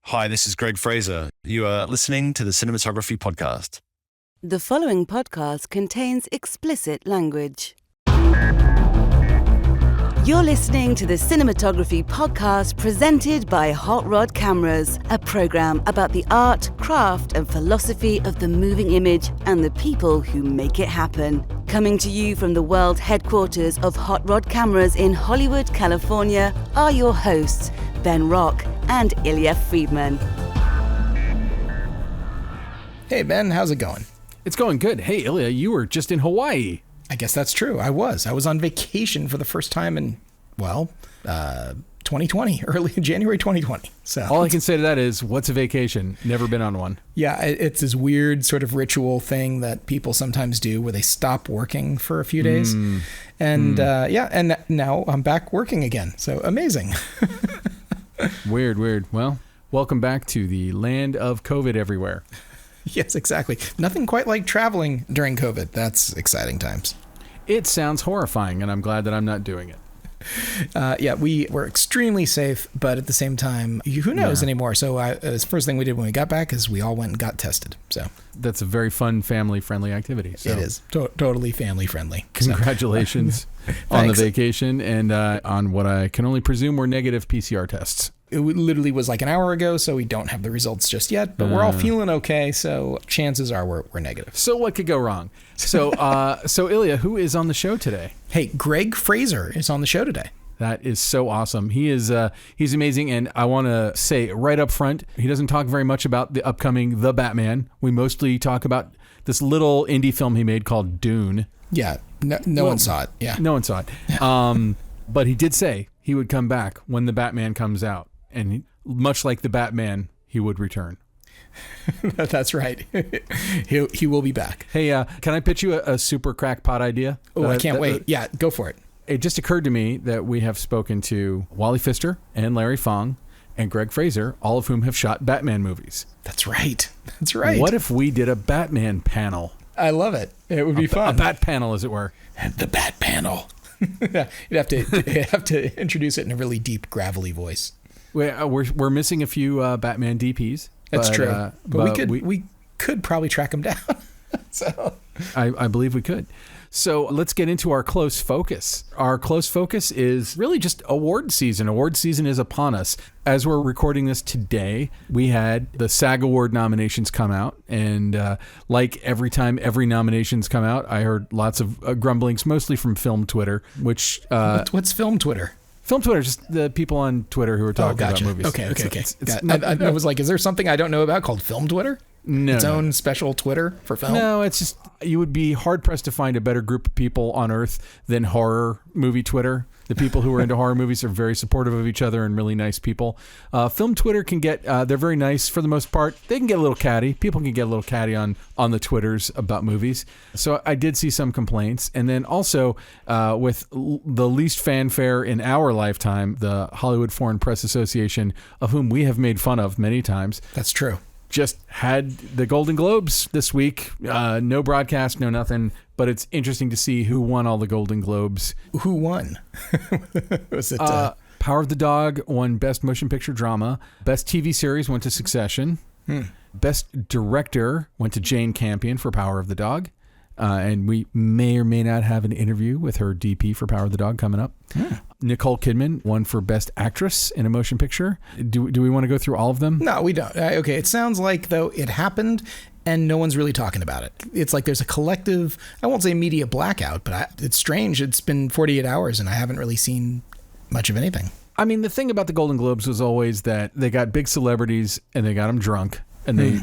Hi, this is Greig Fraser. You are listening to the Cinematography podcast. The following podcast contains explicit language. You're listening to the Cinematography podcast presented by Hot Rod Cameras, a program about the art, craft, and philosophy of the moving image and the people who make it happen. Coming to you from the world headquarters of Hot Rod Cameras in Hollywood, California, are your hosts, Ben Rock and Ilya Friedman. Hey, Ben, how's it going? It's going good. Hey, Ilya, you were just in Hawaii. I guess that's true. I was on vacation for the first time in, 2020, early January 2020. So all I can say to that is, what's a vacation? Never been on one. Yeah, it's this weird sort of ritual thing that people sometimes do where they stop working for a few days. And now I'm back working again. So amazing. Weird. Well, welcome back to the land of COVID everywhere. Yes, exactly. Nothing quite like traveling during COVID. That's exciting times. It sounds horrifying, and I'm glad that I'm not doing it. We were extremely safe, but at the same time, who knows anymore? So the first thing we did when we got back is we all went and got tested. So that's a very fun, family-friendly activity. So. It is totally family-friendly. Congratulations on the vacation and on what I can only presume were negative PCR tests. It literally was like an hour ago, so we don't have the results just yet, but we're all feeling okay, so chances are we're negative. So what could go wrong? So Ilya, who is on the show today? Hey, Greig Fraser is on the show today. That is so awesome. He is he's amazing, and I want to say right up front, he doesn't talk very much about the upcoming The Batman. We mostly talk about this little indie film he made called Dune. Yeah, no one saw it. Yeah, no one saw it. Yeah. But he did say he would come back when The Batman comes out. And much like the Batman, he would return. That's right. He will be back. Hey, can I pitch you a super crackpot idea? Oh, I can't wait. Yeah, go for it. It just occurred to me that we have spoken to Wally Pfister and Larry Fong and Greig Fraser, all of whom have shot Batman movies. That's right. What if we did a Batman panel? I love it. It would be fun. A Bat panel, as it were. The Bat panel. You'd have to introduce it in a really deep, gravelly voice. We're missing a few Batman DPs. That's true. But we could probably track them down. So I believe we could. So let's get into our close focus. Our close focus is really just award season. Award season is upon us. As we're recording this today, we had the SAG Award nominations come out. And like every time every nominations come out, I heard lots of grumblings, mostly from film Twitter, which... What's film Twitter? Film Twitter, just the people on Twitter who are talking about movies. Okay. I was like, is there something I don't know about called film Twitter? No. Its own special Twitter for film? No, it's just, you would be hard-pressed to find a better group of people on Earth than horror movie Twitter. The people who are into horror movies are very supportive of each other and really nice people. Film Twitter can get, they're very nice for the most part. They can get a little catty. People can get a little catty on the Twitters about movies. So I did see some complaints. And then also with the least fanfare in our lifetime, the Hollywood Foreign Press Association, of whom we have made fun of many times. That's true. Just had the Golden Globes this week. No broadcast, no nothing. But it's interesting to see who won all the Golden Globes. Who won? Was it Power of the Dog won Best Motion Picture Drama. Best TV Series went to Succession. Best Director went to Jane Campion for Power of the Dog. And we may or may not have an interview with her DP for Power of the Dog coming up. Nicole Kidman won for Best Actress in a Motion Picture. Do we want to go through all of them? No, we don't. Okay, it sounds like, though, it happened and no one's really talking about it. It's like there's a collective, I won't say media blackout, but it's strange. It's been 48 hours and I haven't really seen much of anything. I mean, the thing about the Golden Globes was always that they got big celebrities and they got them drunk and they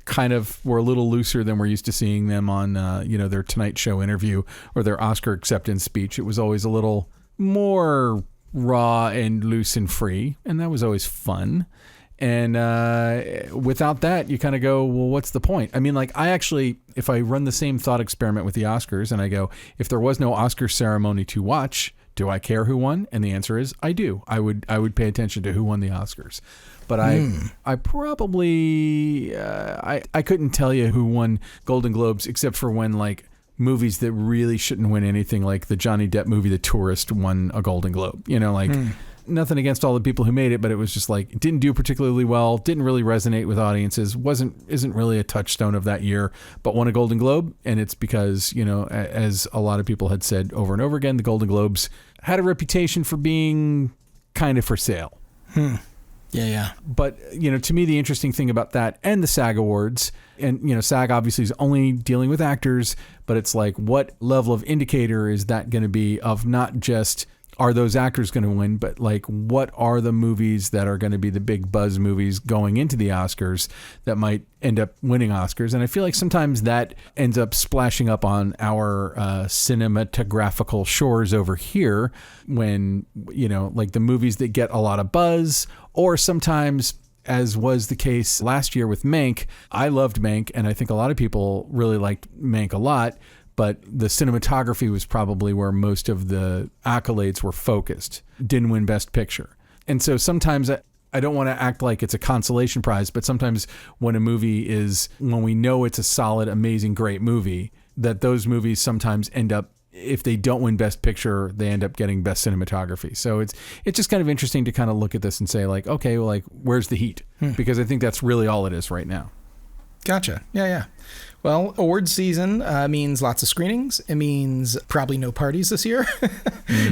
kind of were a little looser than we're used to seeing them on, their Tonight Show interview or their Oscar acceptance speech. It was always a little more raw and loose and free, and that was always fun. And without that, you kind of go, well, what's the point? I mean, like, I actually, if I run the same thought experiment with the Oscars and I go, if there was no Oscar ceremony to watch, do I care who won? And the answer is I do. I would pay attention to who won the Oscars. But I probably, I couldn't tell you who won Golden Globes except for when, like, movies that really shouldn't win anything, like the Johnny Depp movie The Tourist won a Golden Globe. You know, like Nothing against all the people who made it, but it was just like, it didn't do particularly well, didn't really resonate with audiences, isn't really a touchstone of that year, but won a Golden Globe. And it's because, as a lot of people had said over and over again, the Golden Globes had a reputation for being kind of for sale. Yeah. But, to me, the interesting thing about that and the SAG Awards, and, SAG obviously is only dealing with actors, but it's like, what level of indicator is that going to be of not just, are those actors going to win, but like, what are the movies that are going to be the big buzz movies going into the Oscars that might end up winning Oscars? And I feel like sometimes that ends up splashing up on our cinematographical shores over here when, like the movies that get a lot of buzz, or sometimes, as was the case last year with Mank. I loved Mank, and I think a lot of people really liked Mank a lot. But the cinematography was probably where most of the accolades were focused. Didn't win Best Picture. And so sometimes I don't want to act like it's a consolation prize, but sometimes when we know it's a solid, amazing, great movie, that those movies sometimes end up, if they don't win Best Picture, they end up getting Best Cinematography. So it's just kind of interesting to kind of look at this and say like, okay, well, like, where's the heat? Because I think that's really all it is right now. Gotcha. Yeah. Well, awards season means lots of screenings. It means probably no parties this year.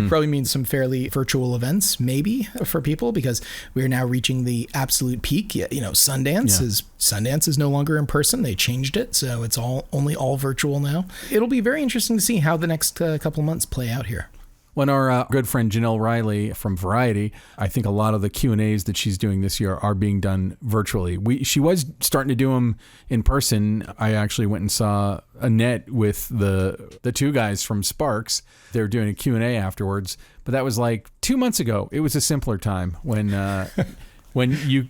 Probably means some fairly virtual events, maybe, for people, because we are now reaching the absolute peak. Sundance is no longer in person. They changed it, so it's only all virtual now. It'll be very interesting to see how the next couple of months play out here. When our good friend Janelle Riley from Variety, I think a lot of the Q&As that she's doing this year are being done virtually. She was starting to do them in person. I actually went and saw Annette with the two guys from Sparks. They were doing a Q&A afterwards, but that was like 2 months ago. It was a simpler time when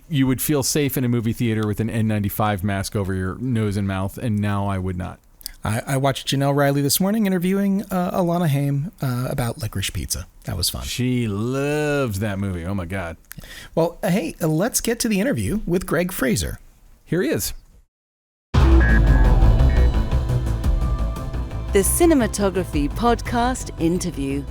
you would feel safe in a movie theater with an N95 mask over your nose and mouth, and now I would not. I watched Janelle Riley this morning interviewing Alana Haim about Licorice Pizza. That was fun. She loves that movie. Oh, my God. Well, hey, let's get to the interview with Greig Fraser. Here he is. The Cinematography Podcast Interview.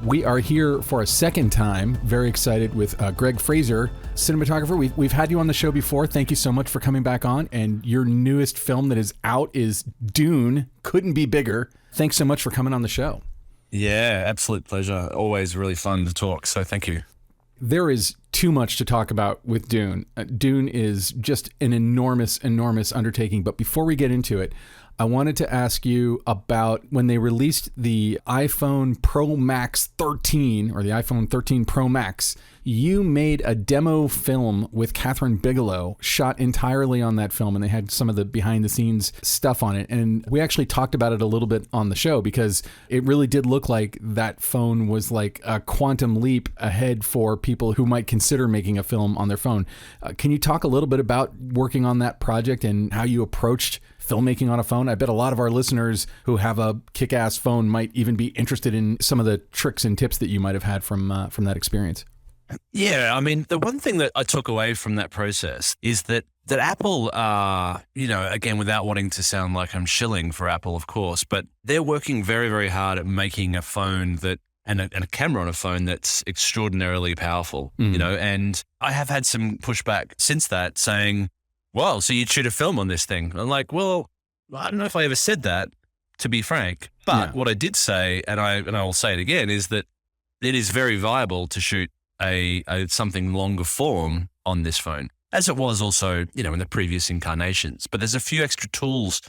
We are here for a second time. Very excited with Greig Fraser, cinematographer. We've had you on the show before. Thank you so much for coming back on. And your newest film that is out is Dune. Couldn't be bigger. Thanks so much for coming on the show. Yeah, absolute pleasure. Always really fun to talk. So thank you. There is too much to talk about with Dune. Dune is just an enormous, enormous undertaking. But before we get into it, I wanted to ask you about when they released the iPhone Pro Max 13 or the iPhone 13 Pro Max. You made a demo film with Catherine Bigelow, shot entirely on that film, and they had some of the behind the scenes stuff on it. And we actually talked about it a little bit on the show because it really did look like that phone was like a quantum leap ahead for people who might consider making a film on their phone. Can you talk a little bit about working on that project and how you approached filmmaking on a phone? I bet a lot of our listeners who have a kick-ass phone might even be interested in some of the tricks and tips that you might have had from that experience. Yeah, I mean, the one thing that I took away from that process is that Apple are, again, without wanting to sound like I'm shilling for Apple, of course, but they're working very, very hard at making a phone and a camera on a phone that's extraordinarily powerful, and I have had some pushback since that saying, well, so you'd shoot a film on this thing. I'm like, well, I don't know if I ever said that, to be frank. But what I did say, and I will say it again, is that it is very viable to shoot a something longer form on this phone, as it was also, in the previous incarnations. But there's a few extra tools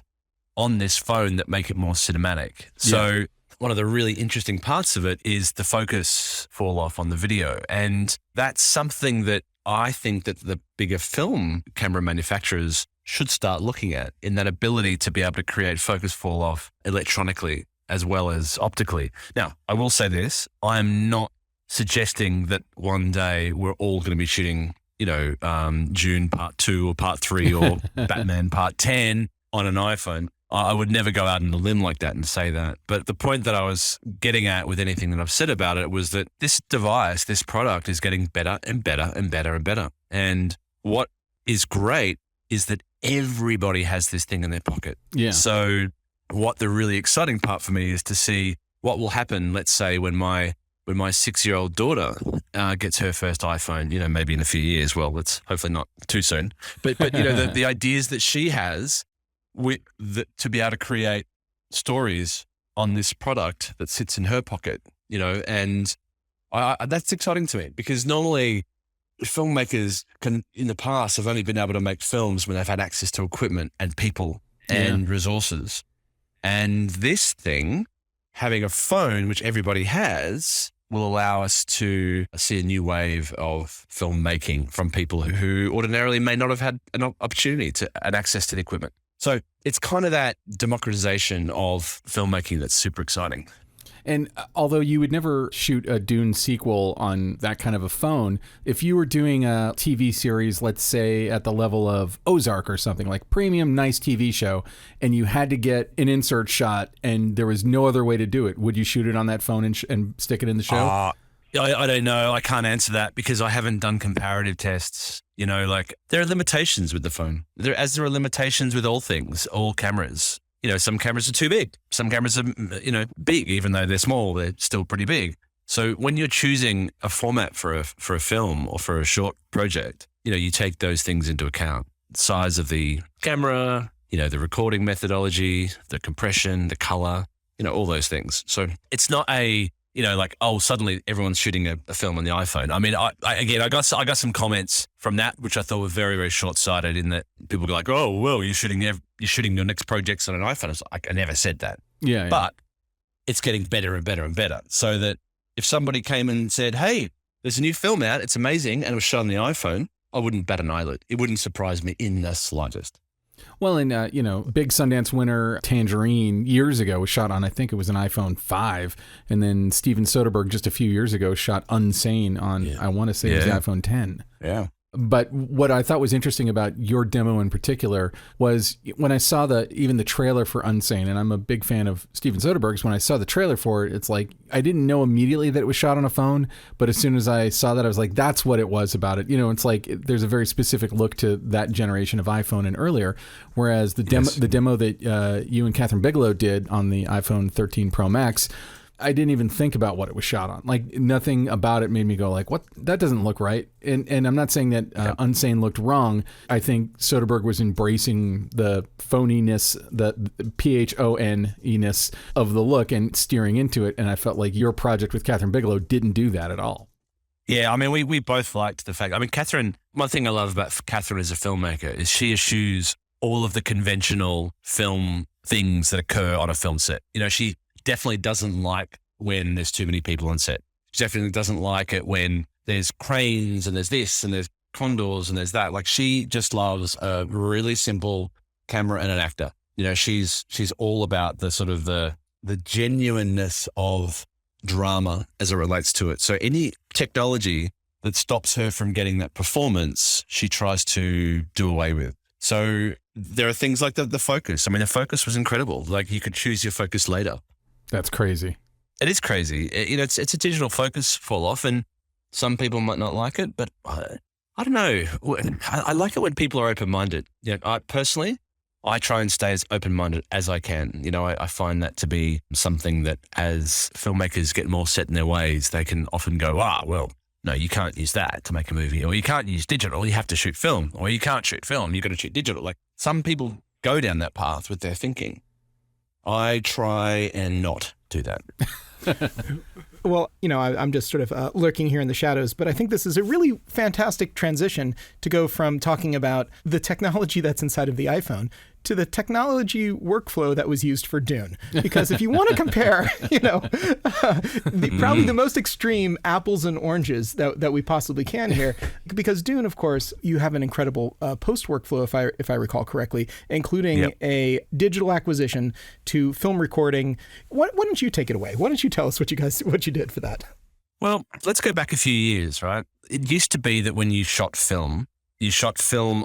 on this phone that make it more cinematic. So one of the really interesting parts of it is the focus fall off on the video. And that's something that I think that the bigger film camera manufacturers should start looking at, in that ability to be able to create focus fall off electronically as well as optically. Now, I will say this, I am not suggesting that one day we're all going to be shooting, Dune Part 2 or Part 3 or Batman Part 10 on an iPhone. I would never go out on a limb like that and say that. But the point that I was getting at with anything that I've said about it was that this device, this product is getting better and better and better and better. And what is great is that everybody has this thing in their pocket. Yeah. So what the really exciting part for me is to see what will happen, let's say, when my when my 6-year-old daughter gets her first iPhone, maybe in a few years. Well, it's hopefully not too soon. But the ideas that she has to be able to create stories on this product that sits in her pocket, and that's exciting to me, because normally filmmakers in the past have only been able to make films when they've had access to equipment and people and resources. And this thing, having a phone, which everybody has, will allow us to see a new wave of filmmaking from people who ordinarily may not have had an opportunity and access to the equipment. So it's kind of that democratization of filmmaking that's super exciting. And although you would never shoot a Dune sequel on that kind of a phone, if you were doing a TV series, let's say at the level of Ozark or something, like premium, nice TV show, and you had to get an insert shot and there was no other way to do it, would you shoot it on that phone and stick it in the show? I don't know. I can't answer that because I haven't done comparative tests. There are limitations with the phone. There are limitations with all things, all cameras. Some cameras are too big. Some cameras are, big, even though they're small, they're still pretty big. So when you're choosing a format for a film or for a short project, you take those things into account. The size of the camera, the recording methodology, the compression, the color, all those things. So it's not suddenly everyone's shooting a film on the iPhone. I mean, I got some comments from that, which I thought were very, very short-sighted, in that people go like, "Oh, well, you're shooting your next projects on an iPhone." I was like, I never said that. Yeah. But it's getting better and better and better. So that if somebody came and said, "Hey, there's a new film out, it's amazing," and it was shot on the iPhone, I wouldn't bat an eyelid. It wouldn't surprise me in the slightest. Well, and, big Sundance winner Tangerine years ago was shot on, I think it was an iPhone 5. And then Steven Soderbergh just a few years ago shot Unsane on, I want to say it was the iPhone 10. Yeah. But what I thought was interesting about your demo in particular was when I saw even the trailer for Unsane, and I'm a big fan of Steven Soderbergh's, when I saw the trailer for it, it's like, I didn't know immediately that it was shot on a phone, but as soon as I saw that, I was like, that's what it was about it. It's like, there's a very specific look to that generation of iPhone and earlier, whereas the demo that you and Catherine Bigelow did on the iPhone 13 Pro Max, I didn't even think about what it was shot on. Like, nothing about it made me go like, what? That doesn't look right. And I'm not saying that Unsane looked wrong. I think Soderbergh was embracing the phoniness, the PHONE-ness of the look and steering into it. And I felt like your project with Catherine Bigelow didn't do that at all. Yeah, I mean, we both liked the fact. I mean, Catherine, one thing I love about Catherine as a filmmaker is she eschews all of the conventional film things that occur on a film set. She definitely doesn't like when there's too many people on set. She definitely doesn't like it when there's cranes and there's this and there's condors and there's that. Like, she just loves a really simple camera and an actor. She's all about the sort of the genuineness of drama as it relates to it. So any technology that stops her from getting that performance, she tries to do away with. So there are things like the focus. I mean, the focus was incredible. Like, you could choose your focus later. That's crazy. It is crazy. It's a digital focus fall off, and some people might not like it, but I don't know. I like it when people are open-minded. I personally try and stay as open-minded as I can. I find that to be something that as filmmakers get more set in their ways, they can often go, well, no, you can't use that to make a movie, or you can't use digital, you have to shoot film, or you can't shoot film, you've got to shoot digital. Like, some people go down that path with their thinking. I try and not do that. Well, I'm just sort of lurking here in the shadows, but I think this is a really fantastic transition to go from talking about the technology that's inside of the iPhone to the technology workflow that was used for Dune. Because if you want to compare, probably the most extreme apples and oranges that we possibly can here, because Dune, of course, you have an incredible post workflow, if I recall correctly, including a digital acquisition to film recording. Why don't you take it away? Why don't you tell us what you did for that? Well, let's go back a few years, right? It used to be that when you shot film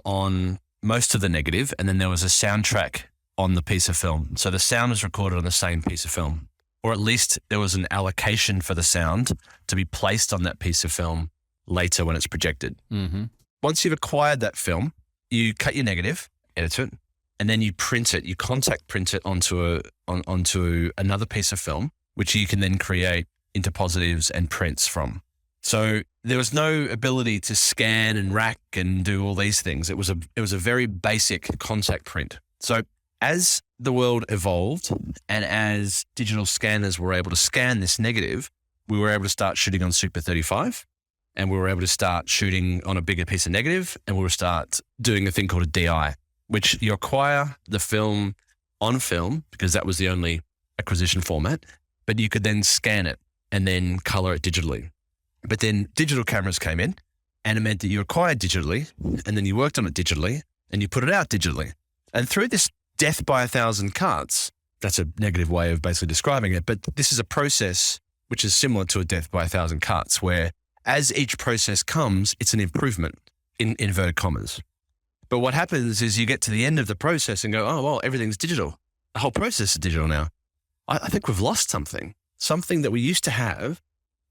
on most of the negative, and then there was a soundtrack on the piece of film. So the sound was recorded on the same piece of film, or at least there was an allocation for the sound to be placed on that piece of film later when it's projected. Mm-hmm. Once you've acquired that film, you cut your negative, edit it, and then you print it. You contact print it onto another piece of film, which you can then create into positives and prints from. So there was no ability to scan and rack and do all these things. It was a very basic contact print. So as the world evolved and as digital scanners were able to scan this negative, we were able to start shooting on Super 35, and we were able to start shooting on a bigger piece of negative, and we would start doing a thing called a DI, which you acquire the film on film because that was the only acquisition format, but you could then scan it and then color it digitally. But then digital cameras came in, and it meant that you acquired digitally, and then you worked on it digitally, and you put it out digitally. And through this death by 1,000 cuts, that's a negative way of basically describing it, but this is a process which is similar to a death by 1,000 cuts, where as each process comes, it's an improvement in inverted commas. But what happens is you get to the end of the process and go, oh, well, everything's digital. The whole process is digital now. I think we've lost something that we used to have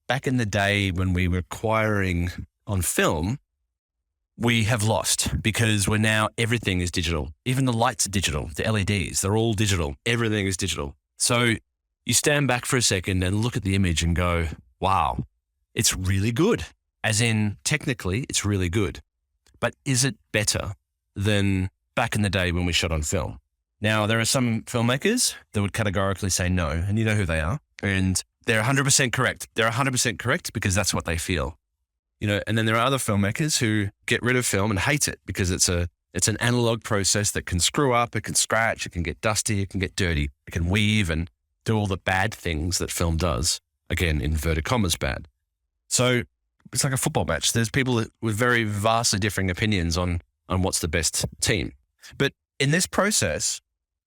back in the day when we were acquiring on film. We have lost because everything is digital. Even the lights are digital, the LEDs, they're all digital. Everything is digital. So you stand back for a second and look at the image and go, wow, it's really good. As in, technically, it's really good. But is it better than back in the day when we shot on film? Now, there are some filmmakers that would categorically say no, and you know who they are. And they're 100% correct. They're 100% correct because that's what they feel. And then there are other filmmakers who get rid of film and hate it because it's an analog process that can screw up, it can scratch, it can get dusty, it can get dirty, it can weave and do all the bad things that film does. Again, inverted commas bad. So it's like a football match. There's people with very vastly differing opinions on what's the best team. But in this process,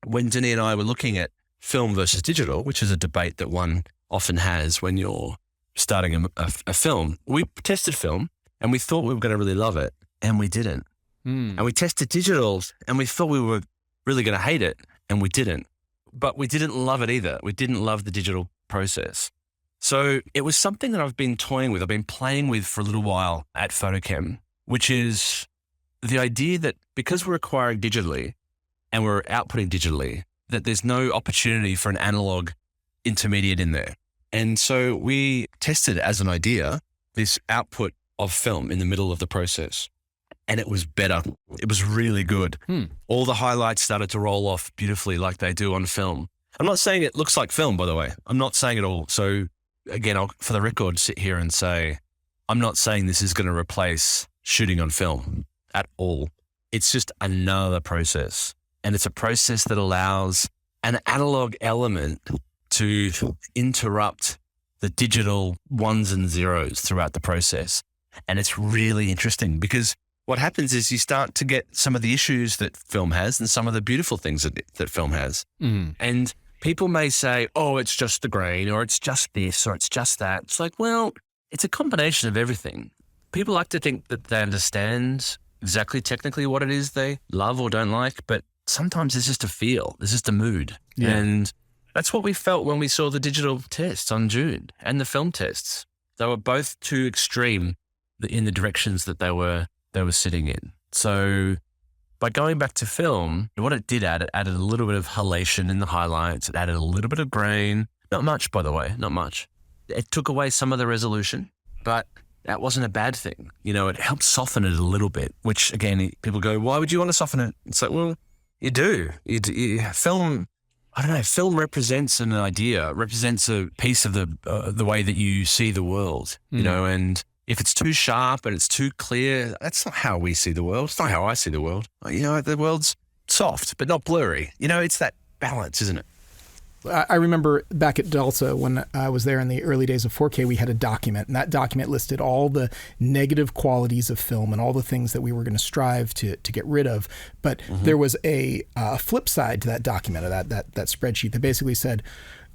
when Denis and I were looking at film versus digital, which is a debate that one often has when you're starting a film, we tested film and we thought we were going to really love it, and we didn't. And we tested digital and we thought we were really going to hate it, and we didn't. But we didn't love it either. We didn't love the digital process. So it was something that I've been toying with, I've been playing with for a little while at Photochem, which is the idea that because we're acquiring digitally and we're outputting digitally, that there's no opportunity for an analog intermediate in there. And so we tested as an idea this output of film in the middle of the process, and it was better. It was really good. All the highlights started to roll off beautifully like they do on film. I'm not saying it looks like film, by the way. I'm not saying it all. So again, I'll, for the record, sit here and say, I'm not saying this is going to replace shooting on film at all. It's just another process. And it's a process that allows an analog element to interrupt the digital ones and zeros throughout the process. And it's really interesting because what happens is you start to get some of the issues that film has and some of the beautiful things that film has. And people may say, oh, it's just the grain, or it's just this, or it's just that. It's like, well, it's a combination of everything. People like to think that they understand exactly technically what it is they love or don't like, but sometimes it's just a feel, it's just a mood. Yeah. And that's what we felt when we saw the digital tests on Dune and the film tests. They were both too extreme in the directions that they were sitting in. So by going back to film, what it did add, it added a little bit of halation in the highlights. It added a little bit of grain. Not much, by the way, not much. It took away some of the resolution, but that wasn't a bad thing. It helped soften it a little bit, which again, people go, why would you want to soften it? It's like, well, you do. Film, I don't know, film represents an idea, represents a piece of the way that you see the world, and if it's too sharp and it's too clear, that's not how we see the world. It's not how I see the world. The world's soft, but not blurry. It's that balance, isn't it? I remember back at Delta when I was there in the early days of 4K, we had a document, and that document listed all the negative qualities of film and all the things that we were going to strive to get rid of. But there was a flip side to that document, or that spreadsheet that basically said,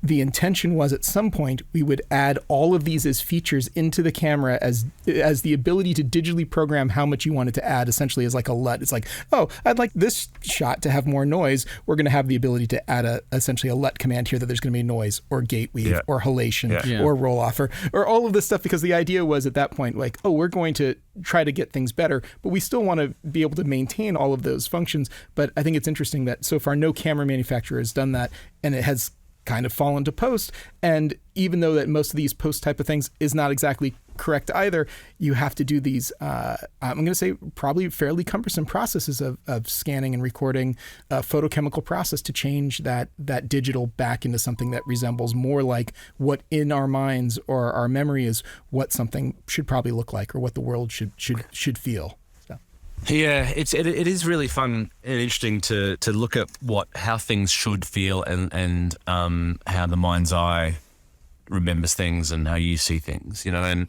the intention was at some point we would add all of these as features into the camera as the ability to digitally program how much you wanted to add, essentially as like a LUT. It's like, oh, I'd like this shot to have more noise. We're going to have the ability to add essentially a LUT command here that there's going to be noise or gate weave or halation or roll off or all of this stuff, because the idea was at that point like, oh, we're going to try to get things better, but we still want to be able to maintain all of those functions. But I think it's interesting that so far no camera manufacturer has done that, and it has kind of fall into post. And even though that most of these post type of things is not exactly correct either, you have to do these, I'm going to say probably fairly cumbersome processes of scanning and recording a photochemical process to change that digital back into something that resembles more like what in our minds or our memory is what something should probably look like or what the world should feel. So. Yeah, it is really fun and interesting to look at how things should feel and how the mind's eye remembers things and how you see things, and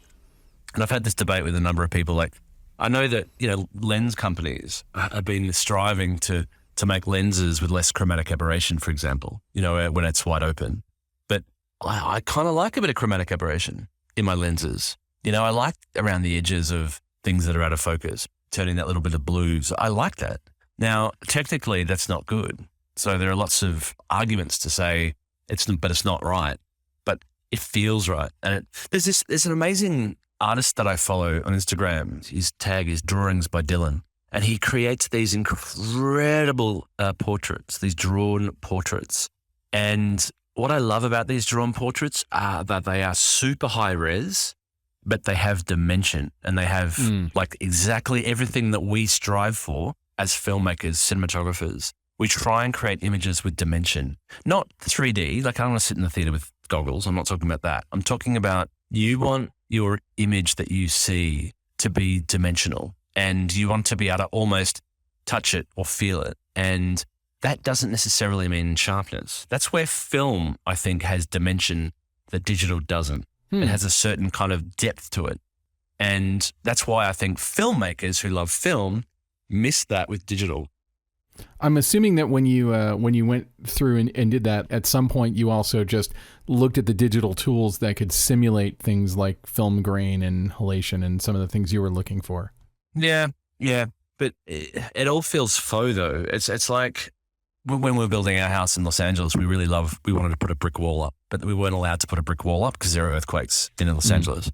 I've had this debate with a number of people. Like, I know that, lens companies have been striving to make lenses with less chromatic aberration, for example, when it's wide open. But I kind of like a bit of chromatic aberration in my lenses. I like around the edges of things that are out of focus, turning that little bit of blues. I like that. Now, technically, that's not good. So there are lots of arguments to say it's not right, but it feels right. And there's an amazing artist that I follow on Instagram. His tag is Drawings by Dylan. And he creates these incredible portraits, these drawn portraits. And what I love about these drawn portraits are that they are super high res, but they have dimension and they have like exactly everything that we strive for as filmmakers, cinematographers. We try and create images with dimension, not 3D. Like, I don't want to sit in the theater with goggles. I'm not talking about that. I'm talking about you want your image that you see to be dimensional and you want to be able to almost touch it or feel it. And that doesn't necessarily mean sharpness. That's where film, I think, has dimension that digital doesn't. It has a certain kind of depth to it. And that's why I think filmmakers who love film miss that with digital. I'm assuming that when you went through and did that, at some point you also just looked at the digital tools that could simulate things like film grain and halation and some of the things you were looking for. Yeah. But it all feels faux though. It's like when we were building our house in Los Angeles, we wanted to put a brick wall up, but we weren't allowed to put a brick wall up because there are earthquakes in Los Angeles.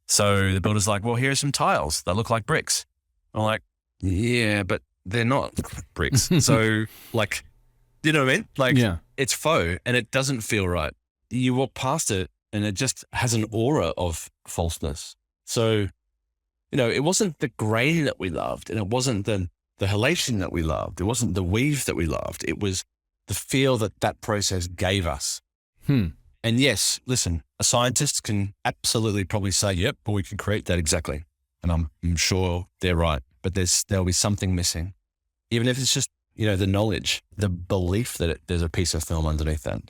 So the builder's like, well, here are some tiles that look like bricks. I'm like, yeah, but they're not bricks. So like, you know what I mean? Like, It's faux and it doesn't feel right. You walk past it and it just has an aura of falseness. So, it wasn't the grain that we loved and it wasn't the halation that we loved. It wasn't the weave that we loved. It was the feel that process gave us. And yes, listen, a scientist can absolutely probably say, yep, well, we can create that exactly. And I'm sure they're right, but there'll be something missing. Even if it's just, the knowledge, the belief that there's a piece of film underneath that.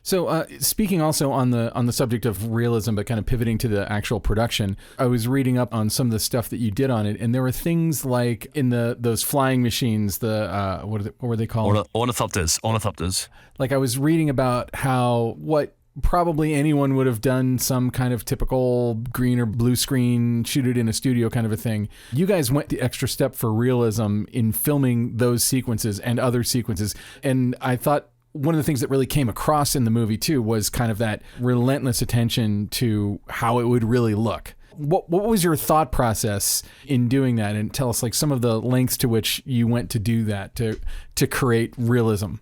So speaking also on the subject of realism, but kind of pivoting to the actual production, I was reading up on some of the stuff that you did on it, and there were things like in those flying machines, what were they called? Ornithopters. Like, I was reading about how what probably anyone would have done some kind of typical green or blue screen, shoot it in a studio kind of a thing. You guys went the extra step for realism in filming those sequences and other sequences. And I thought one of the things that really came across in the movie too was kind of that relentless attention to how it would really look. What was your thought process in doing that? And tell us like some of the lengths to which you went to do that, to create realism.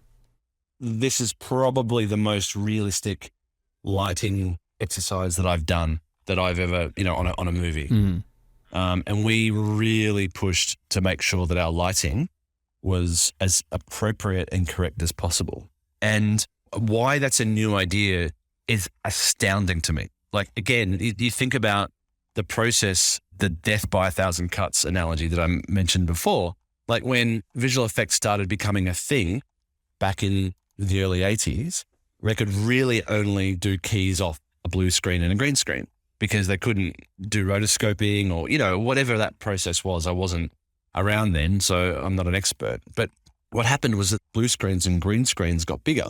This is probably the most realistic lighting exercise that I've done, that I've ever, on a movie. And we really pushed to make sure that our lighting was as appropriate and correct as possible. And why that's a new idea is astounding to me. Like, again, you think about the process, the death by 1,000 cuts analogy that I mentioned before. Like, when visual effects started becoming a thing back in the early 80s, they could really only do keys off a blue screen and a green screen because they couldn't do rotoscoping or, whatever that process was. I wasn't around then, so I'm not an expert. But what happened was that blue screens and green screens got bigger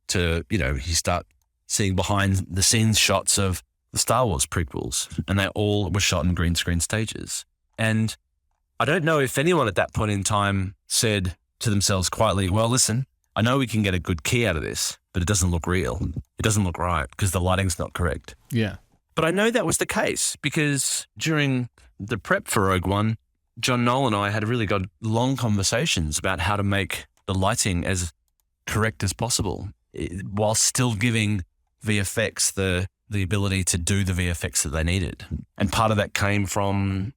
to, you start seeing behind the scenes shots of the Star Wars prequels, and they all were shot in green screen stages. And I don't know if anyone at that point in time said to themselves quietly, well, listen, I know we can get a good key out of this, but it doesn't look real. It doesn't look right because the lighting's not correct. Yeah. But I know that was the case because during the prep for Rogue One, John Knoll and I had really got long conversations about how to make the lighting as correct as possible. while still giving VFX the ability to do the VFX that they needed. And part of that came from,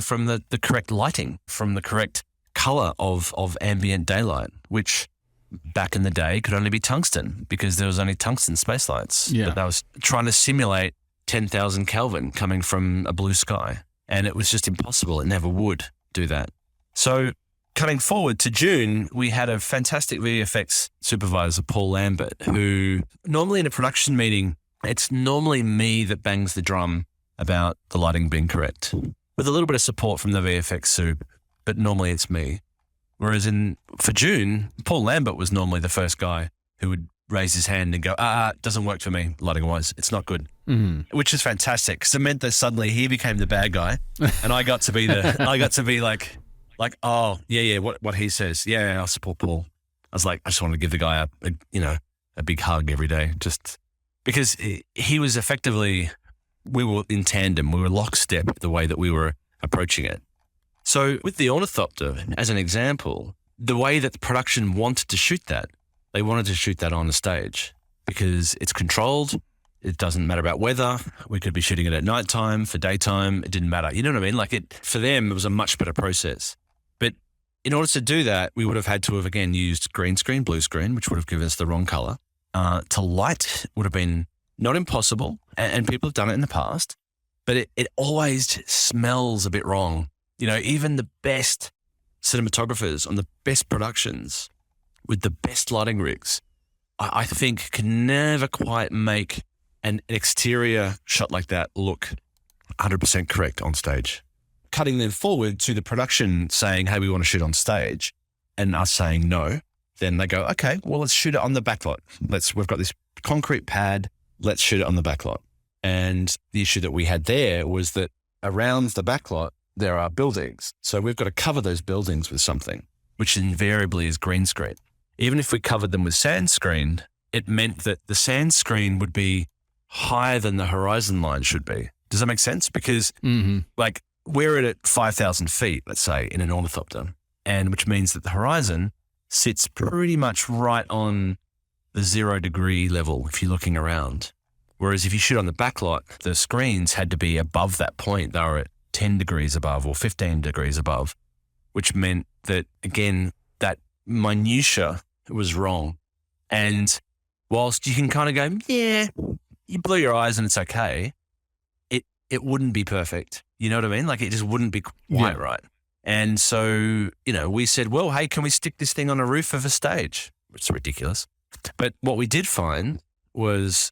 from the correct lighting, from the correct color of ambient daylight, which back in the day could only be tungsten because there was only tungsten space lights. Yeah. But I was trying to simulate 10,000 Kelvin coming from a blue sky. And it was just impossible. It never would do that. So coming forward to Dune, we had a fantastic VFX supervisor, Paul Lambert, who normally in a production meeting, it's normally me that bangs the drum about the lighting being correct, with a little bit of support from the VFX soup, but normally it's me. Whereas for Dune, Paul Lambert was normally the first guy who would raise his hand and go, it doesn't work for me, lighting-wise. It's not good. Mm-hmm. Which is fantastic, because it meant that suddenly he became the bad guy, and I got to be like, oh, yeah, what he says. Yeah, I'll support Paul. I was like, I just wanted to give the guy a big hug every day, just because he was effectively, we were in tandem, we were lockstep the way that we were approaching it. So with the ornithopter, as an example, the way that the production wanted to shoot that, they wanted to shoot that on the stage because it's controlled. It doesn't matter about weather. We could be shooting it at nighttime, for daytime. It didn't matter. You know what I mean? Like for them, it was a much better process. But in order to do that, we would have had to have, again, used green screen, blue screen, which would have given us the wrong color. To light would have been not impossible, and people have done it in the past, but it always smells a bit wrong. Even the best cinematographers on the best productions with the best lighting rigs, I think can never quite make an exterior shot like that look 100% correct on stage. Cutting them forward to the production saying, hey, we want to shoot on stage, and us saying no, then they go, okay, well, let's shoot it on the backlot. We've got this concrete pad, let's shoot it on the backlot. And the issue that we had there was that around the backlot, there are buildings. So we've got to cover those buildings with something, which invariably is green screen. Even if we covered them with sand screen, it meant that the sand screen would be higher than the horizon line should be. Does that make sense? Because we're at 5,000 feet, let's say, in an ornithopter, and which means that the horizon sits pretty much right on the 0 degree level if you're looking around. Whereas if you shoot on the backlot, the screens had to be above that point. They were at 10 degrees above or 15 degrees above, which meant that, again, that minutia was wrong. And whilst you can kind of go, yeah, you blew your eyes and it's okay, it wouldn't be perfect. You know what I mean? Like, it just wouldn't be quite right. And so, we said, well, hey, can we stick this thing on a roof of a stage? It's ridiculous. But what we did find was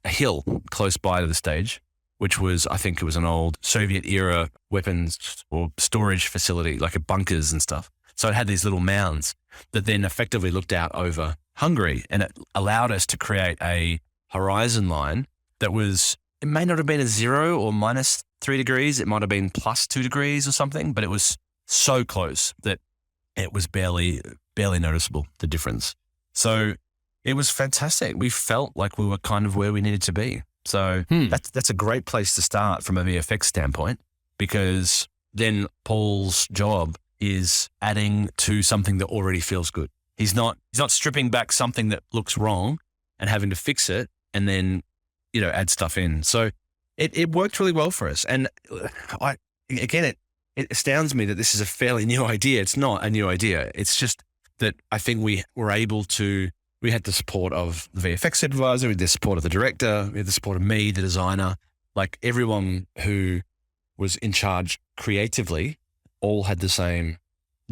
a hill close by to the stage, which was, I think it was an old Soviet era weapons or storage facility, like a bunkers and stuff. So it had these little mounds that then effectively looked out over Hungary, and it allowed us to create a horizon line that was, it may not have been a 0 or -3 degrees. It might have been +2 degrees or something, but it was so close that it was barely noticeable, the difference. So it was fantastic. We felt like we were kind of where we needed to be. So that's a great place to start from a VFX standpoint, because then Paul's job is adding to something that already feels good. He's not stripping back something that looks wrong and having to fix it and then, add stuff in. So it worked really well for us. And it astounds me that this is a fairly new idea. It's not a new idea. It's just that I think we were able to, we had the support of the VFX supervisor, we had the support of the director, we had the support of me, the designer, like everyone who was in charge creatively all had the same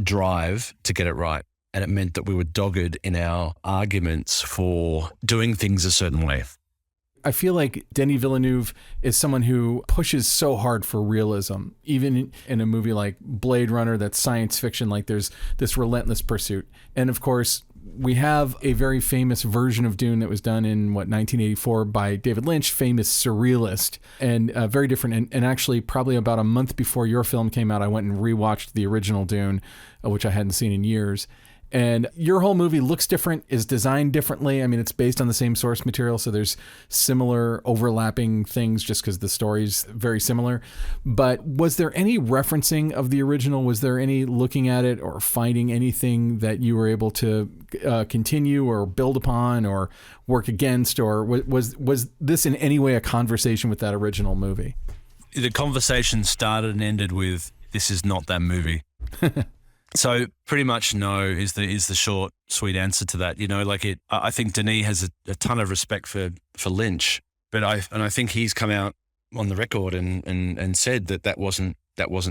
drive to get it right. And it meant that we were dogged in our arguments for doing things a certain way. I feel like Denis Villeneuve is someone who pushes so hard for realism. Even in a movie like Blade Runner, that's science fiction, like there's this relentless pursuit. And of course, we have a very famous version of Dune that was done in 1984 by David Lynch, famous surrealist, and very different. And actually, probably about a month before your film came out, I went and rewatched the original Dune, which I hadn't seen in years. And your whole movie looks different, is designed differently. I mean, it's based on the same source material, so there's similar overlapping things just because the story's very similar. But was there any referencing of the original? Was there any looking at it or finding anything that you were able to continue or build upon or work against? Or was this in any way a conversation with that original movie? The conversation started and ended with, "This is not that movie." So pretty much no is the short, sweet answer to that. You know, like I think Denis has a ton of respect for Lynch, but I think he's come out on the record and said that wasn't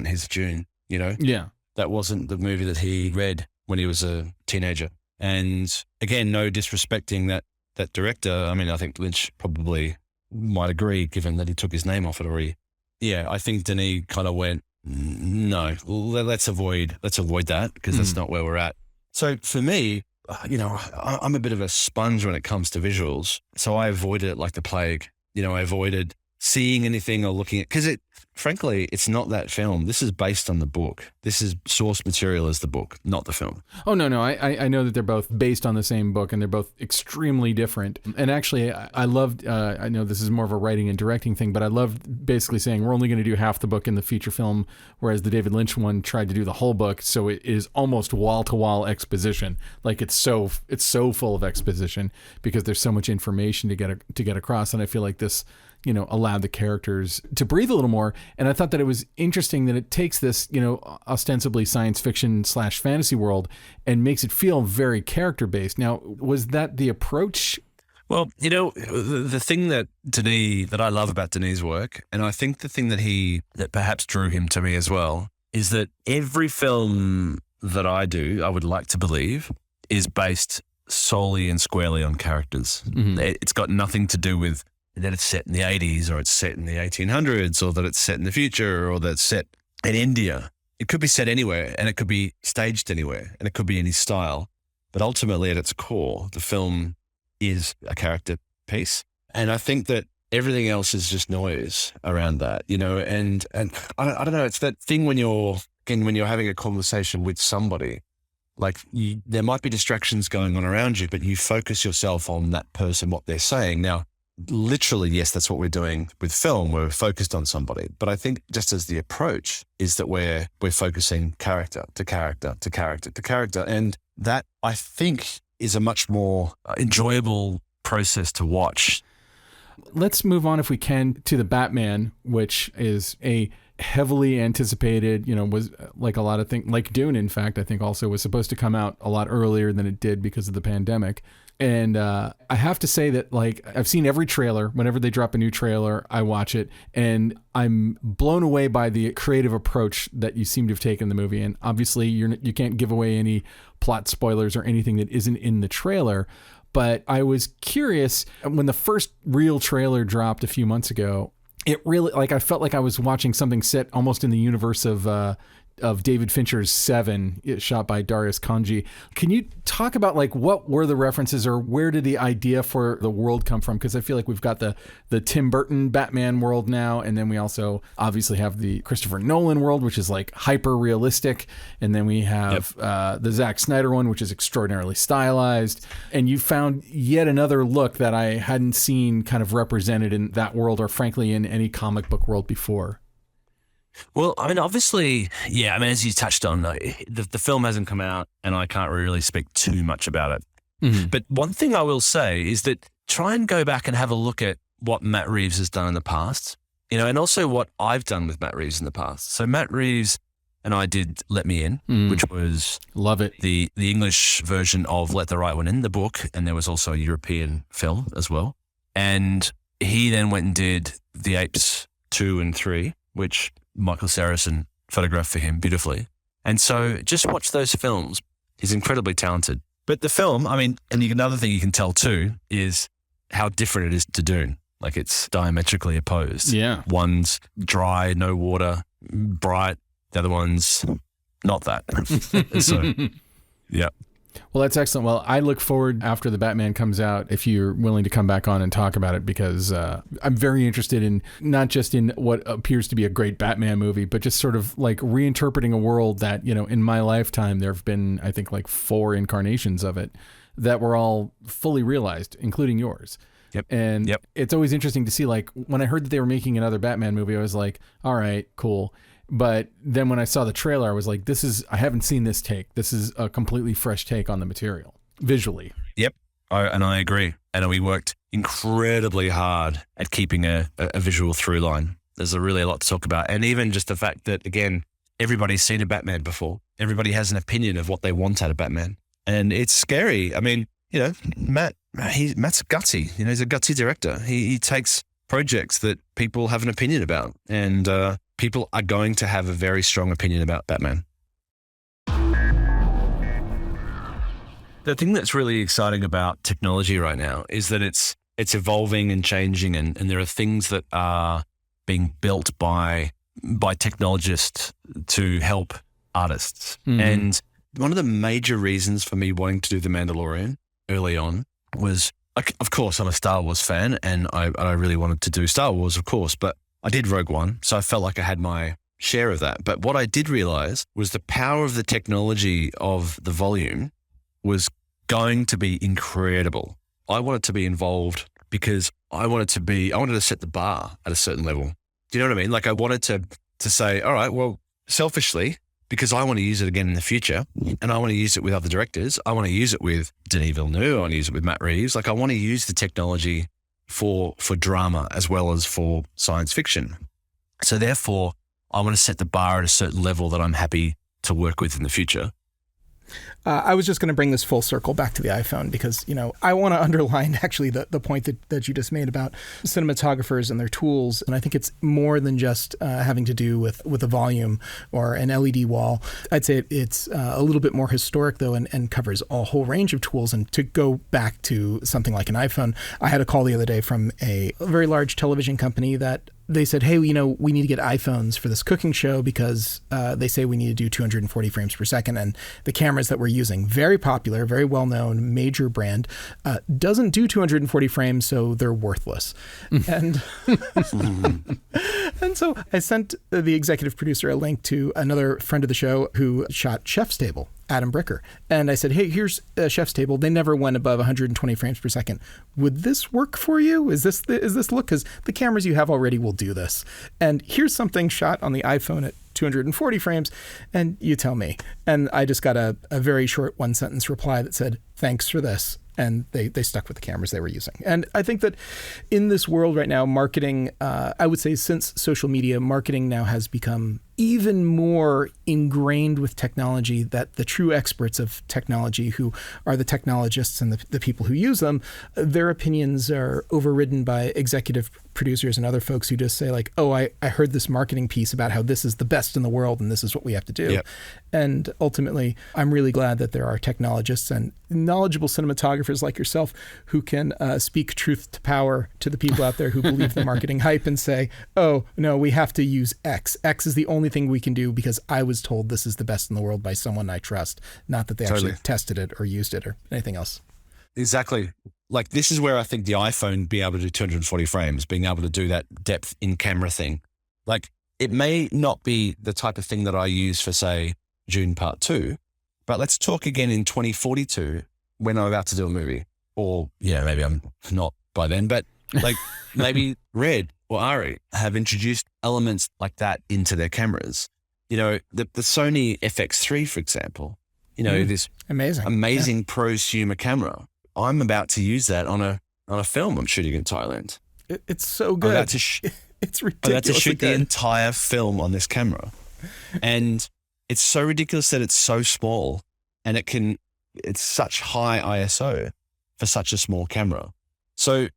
his Dune. You know, yeah, that wasn't the movie that he read when he was a teenager. And again, no disrespecting that director. I mean, I think Lynch probably might agree, given that he took his name off it already. Yeah, I think Denis kind of went, no, let's avoid that because that's not where we're at. So for me, you know, I'm a bit of a sponge when it comes to visuals. So I avoided it like the plague. You know, I avoided seeing anything or looking at, because frankly, it's not that film. This is based on the book. This is source material as the book, not the film. Oh, no. I know that they're both based on the same book and they're both extremely different. And actually, I loved, I know this is more of a writing and directing thing, but I loved basically saying we're only going to do half the book in the feature film, whereas the David Lynch one tried to do the whole book. So it is almost wall-to-wall exposition. Like it's so full of exposition because there's so much information to get across. And I feel like this, you know, allowed the characters to breathe a little more. And I thought that it was interesting that it takes this, you know, ostensibly science fiction / fantasy world and makes it feel very character based. Now, was that the approach? Well, you know, the thing that I love about Denis' work, and I think the thing that perhaps drew him to me as well, is that every film that I do, I would like to believe, is based solely and squarely on characters. Mm-hmm. It's got nothing to do with that it's set in the 80s or it's set in the 1800s or that it's set in the future or that it's set in India. It could be set anywhere and it could be staged anywhere and it could be any style. But ultimately at its core, the film is a character piece. And I think that everything else is just noise around that, you know, and I don't know, it's that thing when you're having a conversation with somebody, like there might be distractions going on around you, but you focus yourself on that person, what they're saying. Now, literally, yes, that's what we're doing with film. We're focused on somebody. But I think just as the approach is that we're focusing character to character to character to character. And that, I think, is a much more enjoyable process to watch. Let's move on, if we can, to the Batman, which is a heavily anticipated, you know, was like a lot of things, like Dune, in fact, I think also was supposed to come out a lot earlier than it did because of the pandemic. And I have to say that, like, I've seen every trailer. Whenever they drop a new trailer, I watch it, and I'm blown away by the creative approach that you seem to have taken in the movie. And obviously, you can't give away any plot spoilers or anything that isn't in the trailer. But I was curious, when the first real trailer dropped a few months ago, it really, like, I felt like I was watching something set almost in the universe of David Fincher's Seven, shot by Darius Khondji. Can you talk about, like, what were the references, or where did the idea for the world come from? Because I feel like we've got the Tim Burton Batman world now, and then we also obviously have the Christopher Nolan world, which is like hyper realistic, and then we have the Zack Snyder one, which is extraordinarily stylized. And you found yet another look that I hadn't seen kind of represented in that world, or frankly in any comic book world before. Well, I mean, obviously, yeah, I mean, as you touched on, the film hasn't come out and I can't really speak too much about it. Mm-hmm. But one thing I will say is that try and go back and have a look at what Matt Reeves has done in the past, you know, and also what I've done with Matt Reeves in the past. So Matt Reeves and I did Let Me In, which was love it, the English version of Let the Right One In, the book, and there was also a European film as well. And he then went and did The Apes 2 and 3, which Michael Saracen photographed for him beautifully. And so just watch those films. He's incredibly talented. But the film, I mean, and another thing you can tell too is how different it is to Dune. Like, it's diametrically opposed. Yeah. One's dry, no water, bright. The other one's not that. So, yeah. Well, that's excellent. Well, I look forward after the Batman comes out, if you're willing to come back on and talk about it, because I'm very interested in not just in what appears to be a great Batman movie, but just sort of like reinterpreting a world that, you know, in my lifetime, there have been, I think, like 4 incarnations of it that were all fully realized, including yours. Yep. And it's always interesting to see, like, when I heard that they were making another Batman movie, I was like, all right, cool. But then when I saw the trailer, I was like, I haven't seen this take. This is a completely fresh take on the material, visually. Yep. And I agree. And we worked incredibly hard at keeping a visual through line. There's really a lot to talk about. And even just the fact that, again, everybody's seen a Batman before. Everybody has an opinion of what they want out of Batman. And it's scary. I mean, you know, Matt's gutsy. You know, he's a gutsy director. He takes projects that people have an opinion about. And people are going to have a very strong opinion about Batman. The thing that's really exciting about technology right now is that it's evolving and changing, and there are things that are being built by technologists to help artists. Mm-hmm. And one of the major reasons for me wanting to do The Mandalorian early on was, of course, I'm a Star Wars fan, and I really wanted to do Star Wars, of course, but I did Rogue One, so I felt like I had my share of that. But what I did realize was the power of the technology of the volume was going to be incredible. I wanted to be involved because I wanted to set the bar at a certain level. Do you know what I mean? Like, I wanted to say, all right, well, selfishly, because I want to use it again in the future, and I want to use it with other directors. I want to use it with Denis Villeneuve. I want to use it with Matt Reeves. Like, I want to use the technology for drama as well as for science fiction. So therefore, I want to set the bar at a certain level that I'm happy to work with in the future. I was just going to bring this full circle back to the iPhone because, you know, I want to underline actually the point that you just made about cinematographers and their tools. And I think it's more than just having to do with a volume or an LED wall. I'd say it's a little bit more historic, though, and covers a whole range of tools. And to go back to something like an iPhone, I had a call the other day from a very large television company that they said, hey, you know, we need to get iPhones for this cooking show because they say we need to do 240 frames per second. And the cameras that we're using, very popular, very well-known, major brand, doesn't do 240 frames, so they're worthless. And and so I sent the executive producer a link to another friend of the show who shot Chef's Table, Adam Bricker. And I said, hey, here's a Chef's Table. They never went above 120 frames per second. Would this work for you? Is this look? Because the cameras you have already will do this. And here's something shot on the iPhone at 240 frames, and you tell me. And I just got a very short 1-sentence reply that said, thanks for this. And they stuck with the cameras they were using. And I think that in this world right now, marketing, I would say since social media, marketing now has become even more ingrained with technology, that the true experts of technology, who are the technologists and the people who use them, their opinions are overridden by executive producers and other folks who just say like, oh, I heard this marketing piece about how this is the best in the world and this is what we have to do. Yep. And ultimately, I'm really glad that there are technologists and knowledgeable cinematographers like yourself who can speak truth to power to the people out there who believe the marketing hype and say, oh, no, we have to use X. X is the only thing we can do because I was told this is the best in the world by someone I trust, not that they actually tested it or used it or anything else. Exactly. Like, this is where I think the iPhone being able to do 240 frames, being able to do that depth in camera thing, like, it may not be the type of thing that I use for, say, Dune Part 2, but let's talk again in 2042 when I'm about to do a movie. Or, yeah, maybe I'm not by then, but like maybe Red or Ari have introduced elements like that into their cameras. You know, the Sony FX3, for example, you know, this amazing prosumer camera. I'm about to use that on a film I'm shooting in Thailand. It's so good. I'm about to it's ridiculous. I'm about to shoot the entire film on this camera. And it's so ridiculous that it's so small, and it's such high ISO for such a small camera. So,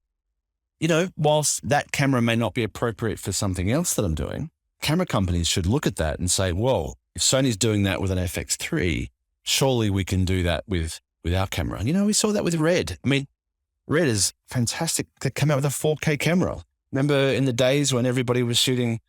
you know, whilst that camera may not be appropriate for something else that I'm doing, camera companies should look at that and say, well, if Sony's doing that with an FX3, surely we can do that with our camera. And, you know, we saw that with Red. I mean, Red is fantastic. They came out with a 4K camera. Remember in the days when everybody was shooting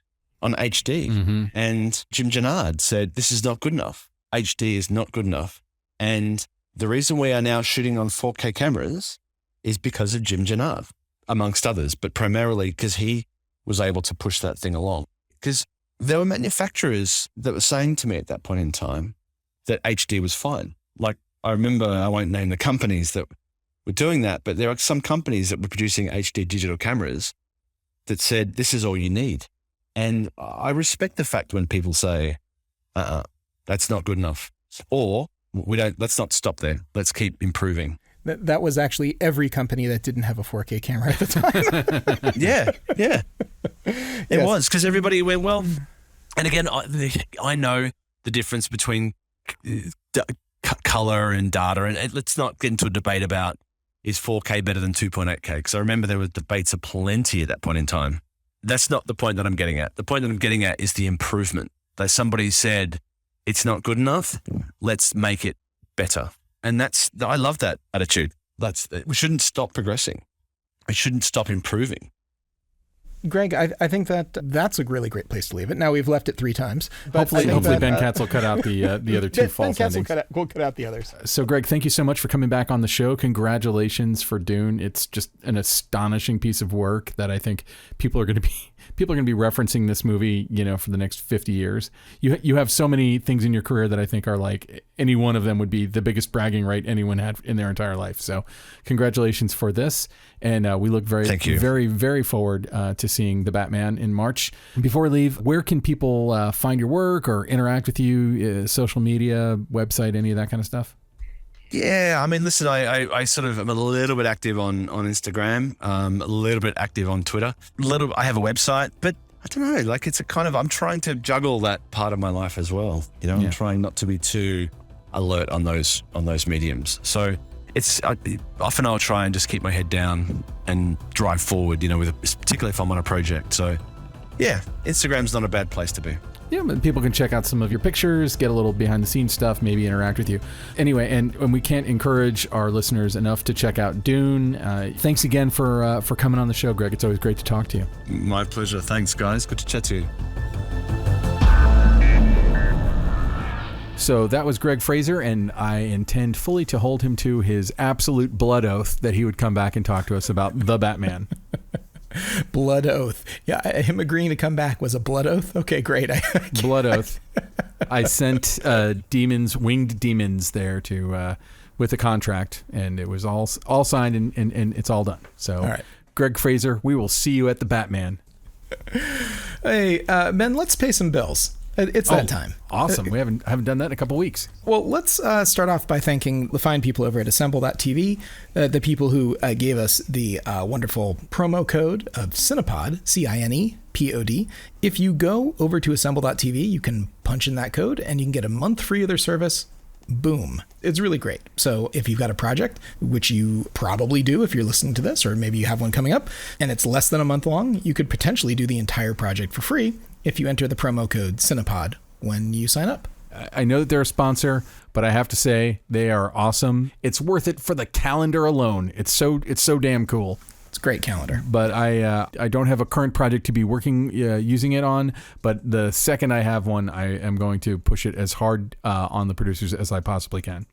on HD and Jim Jannard said, this is not good enough. HD is not good enough. And The reason we are now shooting on 4K cameras is because of Jim Gennard, amongst others, but primarily because he was able to push that thing along. Because there were manufacturers that were saying to me at that point in time that HD was fine. Like, I remember, I won't name the companies that were doing that, but there are some companies that were producing HD digital cameras that said, this is all you need. And I respect the fact when people say, that's not good enough. Or let's not stop there. Let's keep improving. That was actually every company that didn't have a 4K camera at the time. Yeah. It was, because everybody went, well, and again, I know the difference between color and data, and let's not get into a debate about is 4K better than 2.8K, because I remember there were debates aplenty at that point in time. That's not the point that I'm getting at. The point that I'm getting at is the improvement. That somebody said, it's not good enough, let's make it better. And I love that attitude. We shouldn't stop progressing. We shouldn't stop improving. Greg, I think that's a really great place to leave it. Now we've left it 3 times. Hopefully Ben Katz will cut out the other 2 false endings. We'll cut out the others. So Greg, thank you so much for coming back on the show. Congratulations for Dune. It's just an astonishing piece of work that I think people are going to be referencing this movie, for the next 50 years. You have so many things in your career that I think are like any one of them would be the biggest bragging right anyone had in their entire life. So congratulations for this. And we look very, very forward to seeing The Batman in March. Before we leave, where can people find your work or interact with you? Social media, website, any of that kind of stuff? Yeah, I mean, listen, I sort of am a little bit active on Instagram, a little bit active on Twitter. I have a website, but I don't know, like it's I'm trying to juggle that part of my life as well. I'm trying not to be too alert on those mediums. So often I'll try and just keep my head down and drive forward, particularly if I'm on a project. So yeah, Instagram's not a bad place to be. Yeah, people can check out some of your pictures, get a little behind the scenes stuff, maybe interact with you. Anyway, and we can't encourage our listeners enough to check out Dune. Thanks again for coming on the show, Greg. It's always great to talk to you. My pleasure. Thanks, guys. Good to chat to you. So that was Greig Fraser, and I intend fully to hold him to his absolute blood oath that he would come back and talk to us about The Batman. Blood oath. Yeah, him agreeing to come back was a blood oath? Okay, great. Blood oath. I sent winged demons there to with a contract, and it was all signed and it's all done. So, all right. Greig Fraser, we will see you at The Batman. Hey, Ben, let's pay some bills. It's that time. Awesome. We haven't done that in a couple weeks. Well, let's start off by thanking the fine people over at Assemble.tv, the people who gave us the wonderful promo code of Cinepod, CINEPOD. If you go over to Assemble.tv, you can punch in that code and you can get a month free of their service. Boom. It's really great. So if you've got a project, which you probably do if you're listening to this, or maybe you have one coming up, and it's less than a month long, you could potentially do the entire project for free if you enter the promo code Cinepod when you sign up. I know that they're a sponsor, but I have to say they are awesome. It's worth it for the calendar alone. It's so damn cool. It's a great calendar. But I don't have a current project to be using it on, but the second I have one, I am going to push it as hard on the producers as I possibly can.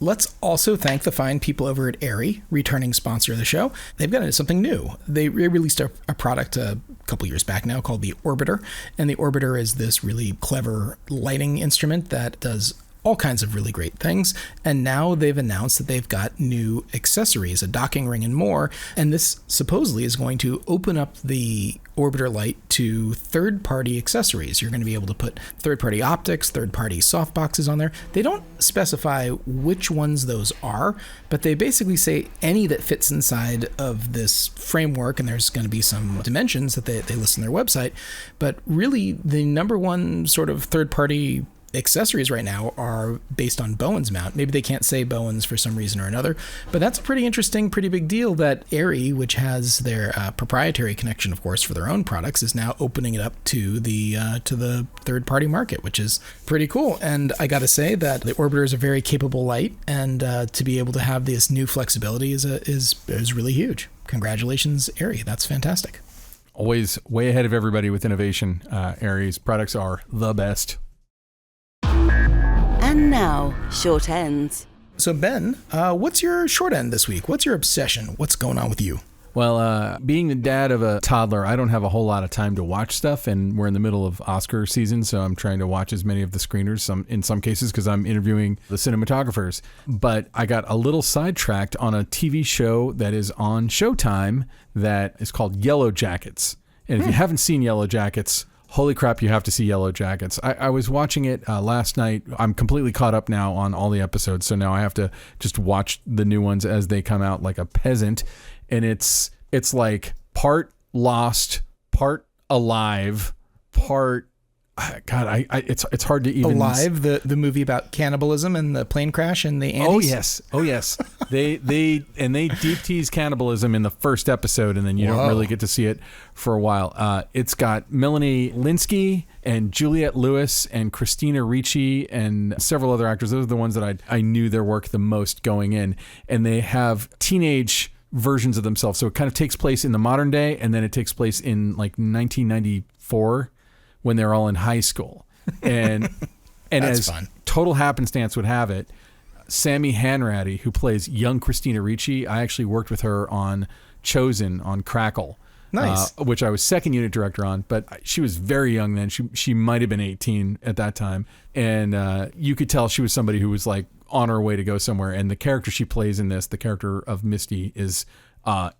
Let's also thank the fine people over at Arri, returning sponsor of the show. They've got something new. They released a product a couple years back now called the Orbiter. And the Orbiter is this really clever lighting instrument that does all kinds of really great things. And now they've announced that they've got new accessories, a docking ring and more. And this supposedly is going to open up the Orbiter light to third-party accessories. You're going to be able to put third-party optics, third-party softboxes on there. They don't specify which ones those are, but they basically say any that fits inside of this framework, and there's going to be some dimensions that they list on their website. But really, the number one sort of third-party accessories right now are based on Bowen's mount. Maybe they can't say Bowen's for some reason or another, but that's a pretty interesting, pretty big deal that Arri, which has their proprietary connection, of course, for their own products, is now opening it up to the third-party market, which is pretty cool. And I got to say that the Orbiter is a very capable light, and to be able to have this new flexibility is really huge. Congratulations, Arri. That's fantastic. Always way ahead of everybody with innovation. Arri's products are the best. And now, short ends. So Ben, what's your short end this week? What's your obsession? What's going on with you? Well, being the dad of a toddler, I don't have a whole lot of time to watch stuff, and we're in the middle of Oscar season, so I'm trying to watch as many of the screeners, in some cases, because I'm interviewing the cinematographers. But I got a little sidetracked on a TV show that is on Showtime that is called Yellow Jackets. And if you haven't seen Yellow Jackets, holy crap, you have to see Yellow Jackets. I was watching it last night. I'm completely caught up now on all the episodes, so now I have to just watch the new ones as they come out like a peasant. And it's like part Lost, part Alive, part God. It's hard to even Alive, the movie about cannibalism and the plane crash and the Andes. Oh yes. They deep tease cannibalism in the first episode, and then you don't really get to see it for a while. It's got Melanie Linsky and Juliette Lewis and Christina Ricci and several other actors. Those are the ones that I knew their work the most going in, and they have teenage versions of themselves. So it kind of takes place in the modern day, and then it takes place in like 1994 when they're all in high school. And as fun. Total happenstance would have it, Sammy Hanratty, who plays young Christina Ricci, I actually worked with her on Chosen on Crackle. Nice. Which I was second unit director on, but she was very young then. She might have been 18 at that time. And you could tell she was somebody who was like on her way to go somewhere. And the character she plays in this, the character of Misty, is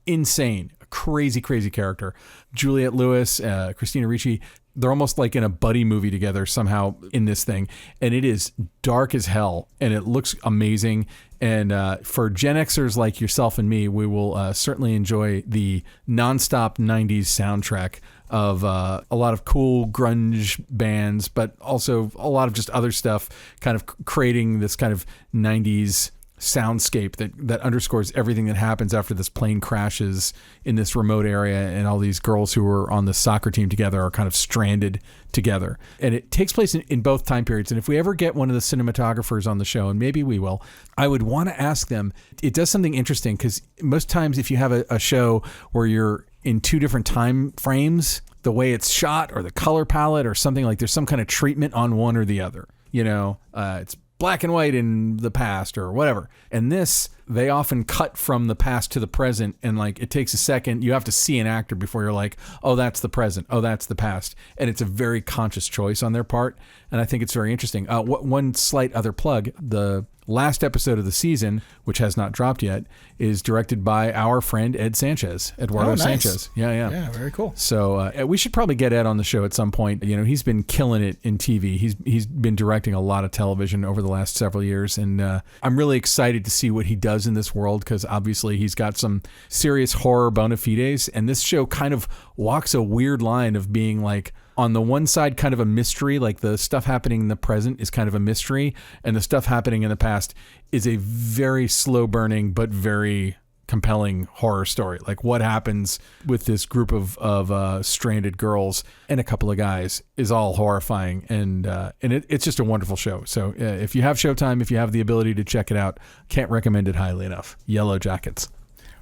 insane. A crazy, crazy character. Juliette Lewis, Christina Ricci, they're almost like in a buddy movie together somehow in this thing. And it is dark as hell, and it looks amazing. And for Gen Xers like yourself and me, we will certainly enjoy the nonstop 90s soundtrack of a lot of cool grunge bands, but also a lot of just other stuff, kind of creating this kind of 90s soundscape that underscores everything that happens after this plane crashes in this remote area, and all these girls who are on the soccer team together are kind of stranded together. And it takes place in both time periods. And if we ever get one of the cinematographers on the show, and maybe we will, I would want to ask them, it does something interesting, because most times if you have a show where you're in two different time frames, the way it's shot or the color palette or something, like there's some kind of treatment on one or the other. It's black and white in the past or whatever. And this, they often cut from the past to the present, and like it takes a second. You have to see an actor before you're like, oh, that's the present. Oh, that's the past. And it's a very conscious choice on their part. And I think it's very interesting. One slight other plug, the last episode of the season, which has not dropped yet, is directed by our friend Ed Sanchez, Eduardo nice. Sanchez. Yeah. Yeah, very cool. So we should probably get Ed on the show at some point. He's been killing it in TV. He's been directing a lot of television over the last several years, and I'm really excited to see what he does in this world, because obviously he's got some serious horror bona fides, and this show kind of walks a weird line of being like, on the one side, kind of a mystery, like the stuff happening in the present is kind of a mystery, and the stuff happening in the past is a very slow burning but very compelling horror story. Like what happens with this group of stranded girls and a couple of guys is all horrifying, and it's just a wonderful show. So if you have Showtime, if you have the ability to check it out, can't recommend it highly enough. Yellow Jackets.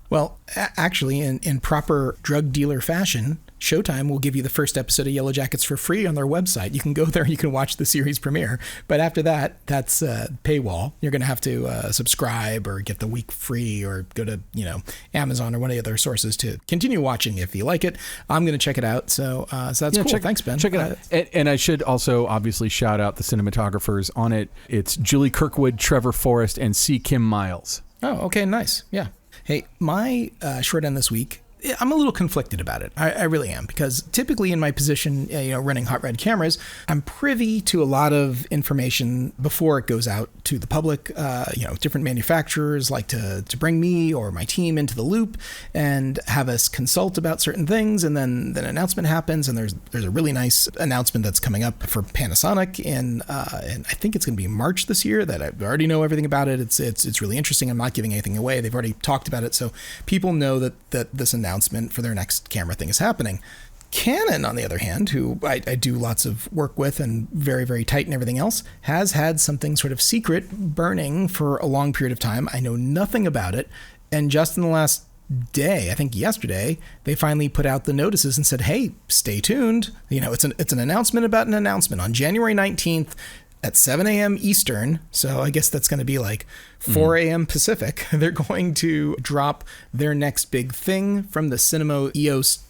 Well, actually, in proper drug dealer fashion, Showtime will give you the first episode of Yellow Jackets for free on their website. You can go there, you can watch the series premiere. But after that, that's paywall. You're going to have to subscribe or get the week free, or go to Amazon or one of the other sources to continue watching if you like it. I'm going to check it out. So that's cool. Thanks, Ben. Check it out. And I should also obviously shout out the cinematographers on it. It's Julie Kirkwood, Trevor Forrest, and C. Kim Miles. Oh, okay, nice. Yeah. Hey, my short end this week, I'm a little conflicted about it. I really am, because typically in my position, running Hot Red cameras, I'm privy to a lot of information before it goes out to the public. Different manufacturers like to bring me or my team into the loop and have us consult about certain things, and then an announcement happens, and there's a really nice announcement that's coming up for Panasonic, and I think it's going to be March this year. That I already know everything about it. It's really interesting. I'm not giving anything away. They've already talked about it, so people know that this announcement for their next camera thing is happening. Canon, on the other hand, who I do lots of work with and very, very tight and everything else, has had something sort of secret burning for a long period of time. I know nothing about it. And just in the last day, I think yesterday, they finally put out the notices and said, hey, stay tuned. It's an announcement about an announcement. On January 19th, at 7 a.m. Eastern, so I guess that's going to be like 4 a.m. Pacific, they're going to drop their next big thing from the Cinema EOS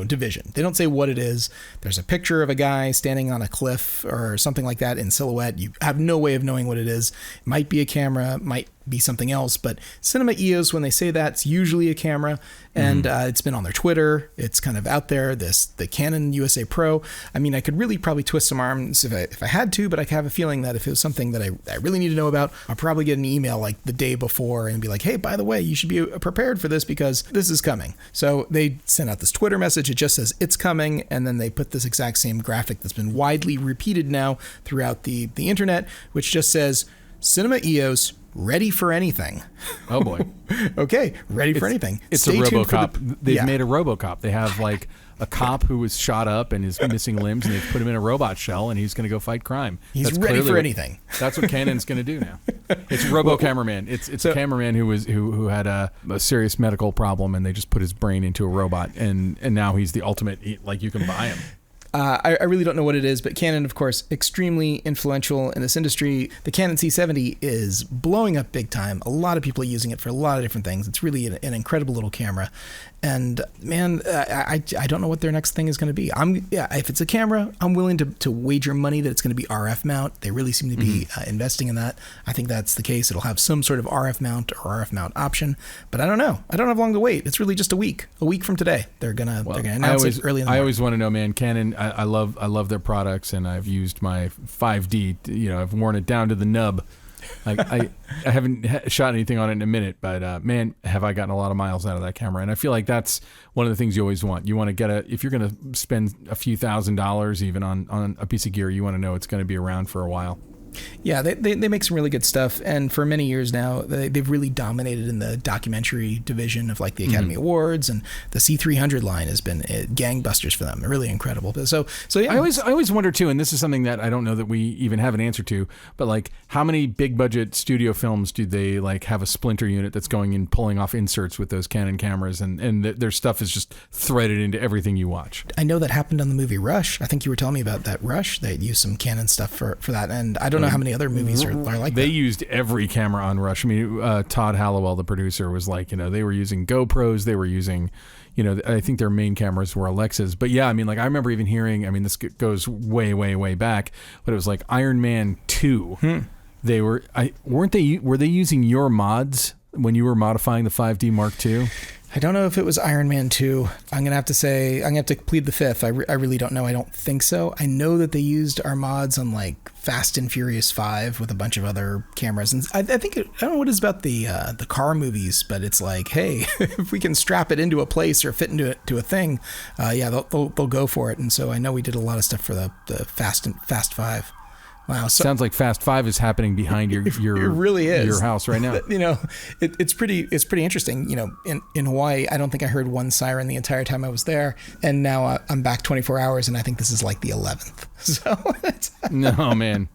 division. They don't say what it is. There's a picture of a guy standing on a cliff or something like that in silhouette. You have no way of knowing what it is. It might be a camera, might be something else, but Cinema EOS, when they say that, it's usually a camera, and it's been on their Twitter. It's kind of out there, the Canon USA Pro. I mean, I could really probably twist some arms if I had to, but I have a feeling that if it was something that I really need to know about, I'll probably get an email like the day before and be like, hey, by the way, you should be prepared for this because this is coming. So they sent out this Twitter message. It just says it's coming, and then they put this exact same graphic that's been widely repeated now throughout the internet, which just says Cinema EOS ready for anything. Oh boy. Okay, ready for anything. It's Stay a tuned for RoboCop. They've made a RoboCop. They have like a cop who was shot up and is missing limbs, and they've put him in a robot shell, and he's going to go fight crime. He's ready for anything. That's what Canon's going to do now. It's Robo Cameraman. It's a cameraman who had a serious medical problem, and they just put his brain into a robot, and now he's the ultimate. Like, you can buy him. I really don't know what it is, but Canon, of course, extremely influential in this industry. The Canon C70 is blowing up big time. A lot of people are using it for a lot of different things. It's really an incredible little camera. And man, I don't know what their next thing is going to be. If it's a camera, I'm willing to wager money that it's going to be RF mount. They really seem to be investing in that. I think that's the case. It'll have some sort of RF mount or RF mount option, but I don't know. I don't have long to wait. It's really just a week from today. They're gonna announce it early in the morning. I always want to know, man. Canon, I love their products, and I've used my 5D. I've worn it down to the nub. I haven't shot anything on it in a minute, but man, have I gotten a lot of miles out of that camera. And I feel like that's one of the things you always want. You want to get if you're going to spend a few $1,000s even on a piece of gear, you want to know it's going to be around for a while. Yeah, they make some really good stuff, and for many years now, they've really dominated in the documentary division of like the Academy Awards, and the C300 line has been gangbusters for them. They're really incredible. So yeah. I always wonder too, and this is something that I don't know that we even have an answer to, but like, how many big budget studio films do they like have a splinter unit that's going and pulling off inserts with those Canon cameras, and their stuff is just threaded into everything you watch? I know that happened on the movie Rush. I think you were telling me about that Rush. They used some Canon stuff for that, and I don't know how many other movies are like they that. used every camera on Rush. I mean, Todd Hallowell, the producer, was like, they were using GoPros, they were using, I think their main cameras were Alexas. But yeah, I mean, like, I remember even hearing, I mean, this goes way, way, way back, but it was like Iron Man 2. They were they using your mods when you were modifying the 5D Mark II? I don't know if it was Iron Man 2. I'm going to have to plead the fifth. I really don't know. I don't think so. I know that they used our mods on like Fast and Furious 5 with a bunch of other cameras. And I think, I don't know what it is about the car movies, but it's like, hey, if we can strap it into a place or fit into a thing, they'll go for it. And so I know we did a lot of stuff for the Fast 5. Wow, sounds like Fast 5 is happening behind your it really is. Your house right now. It's pretty interesting. In Hawaii, I don't think I heard one siren the entire time I was there, and now I'm back 24 hours, and I think this is like the 11th. So no, man.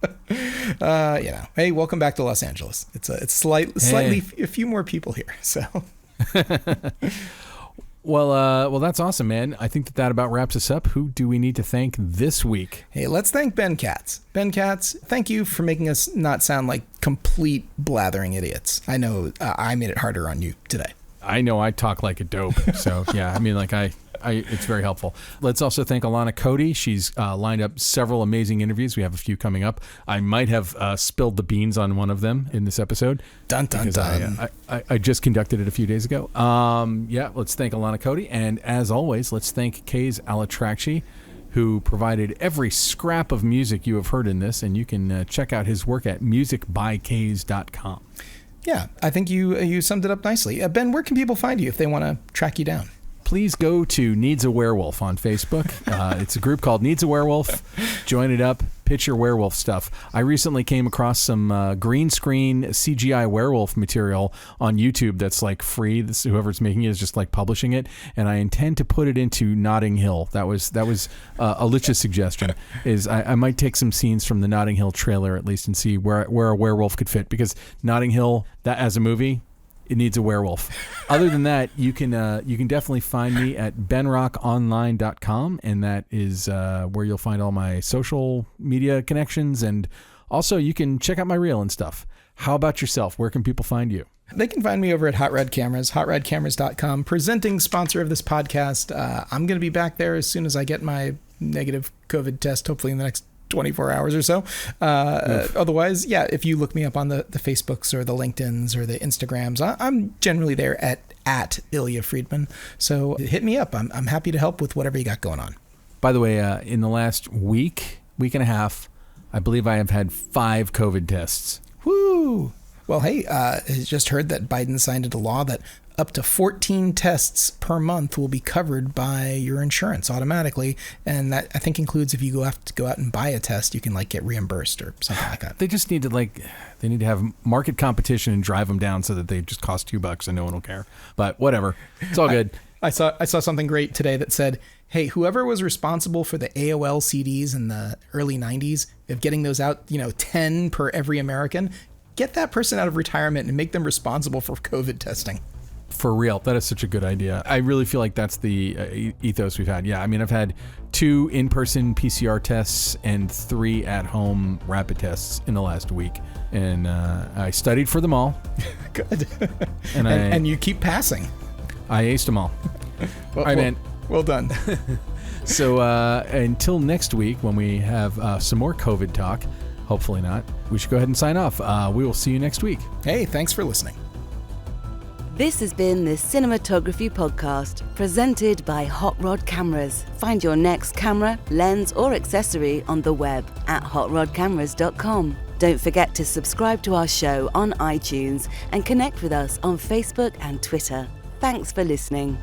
Hey, welcome back to Los Angeles. It's slightly a few more people here. So. Well, that's awesome, man. I think that about wraps us up. Who do we need to thank this week? Hey, let's thank Ben Katz. Ben Katz, thank you for making us not sound like complete blathering idiots. I know I made it harder on you today. I know I talk like a dope. So, yeah, I mean, like it's very helpful. Let's also thank Alana Cody. She's lined up several amazing interviews. We have a few coming up. I might have spilled the beans on one of them in this episode. Dun, dun, dun. I just conducted it a few days ago. Let's thank Alana Cody. And as always, let's thank Kay's Al-Atrakchi, who provided every scrap of music you have heard in this. And you can check out his work at musicbykays.com. Yeah, I think you summed it up nicely. Ben, where can people find you if they want to track you down? Please go to Needs a Werewolf on Facebook. It's a group called Needs a Werewolf. Join it up. Pitch your werewolf stuff. I recently came across some green screen CGI werewolf material on YouTube that's like free. Whoever's making it is just like publishing it, and I intend to put it into Notting Hill. That was Ilya's suggestion. Is I might take some scenes from the Notting Hill trailer at least and see where a werewolf could fit, because Notting Hill, that as a movie, it needs a werewolf. Other than that, you can definitely find me at benrockonline.com, and that is where you'll find all my social media connections and Also, you can check out my reel and stuff. How about yourself? Where can people find you? They can find me over at Hot Red Cameras, hotredcameras.com, presenting sponsor of this podcast. I'm going to be back there as soon as I get my negative COVID test, hopefully in the next 24 hours or so. Otherwise, yeah, if you look me up on the Facebooks or the LinkedIns or the Instagrams, I'm generally there at Ilya Friedman. So hit me up. I'm happy to help with whatever you got going on. By the way, in the last week and a half, I believe I have had 5 COVID tests. Woo! Well, hey, I just heard that Biden signed into law that up to 14 tests per month will be covered by your insurance automatically. And that, I think, includes if you have to go out and buy a test, you can get reimbursed or something like that. They just need to they need to have market competition and drive them down so that they just cost $2 and no one will care. But whatever. It's all good. I saw something great today that said, hey, whoever was responsible for the AOL CDs in the early 90s, of getting those out, 10 per every American, get that person out of retirement and make them responsible for COVID testing. For real. That is such a good idea. I really feel like that's the ethos we've had. Yeah, I mean, I've had 2 in-person PCR tests and 3 at-home rapid tests in the last week. And I studied for them all. Good. And you keep passing. I aced them all. Well done. So until next week, when we have some more COVID talk, hopefully not, we should go ahead and sign off. We will see you next week. Hey, thanks for listening. This has been the Cinematography Podcast, presented by Hot Rod Cameras. Find your next camera, lens, or accessory on the web at hotrodcameras.com. Don't forget to subscribe to our show on iTunes and connect with us on Facebook and Twitter. Thanks for listening.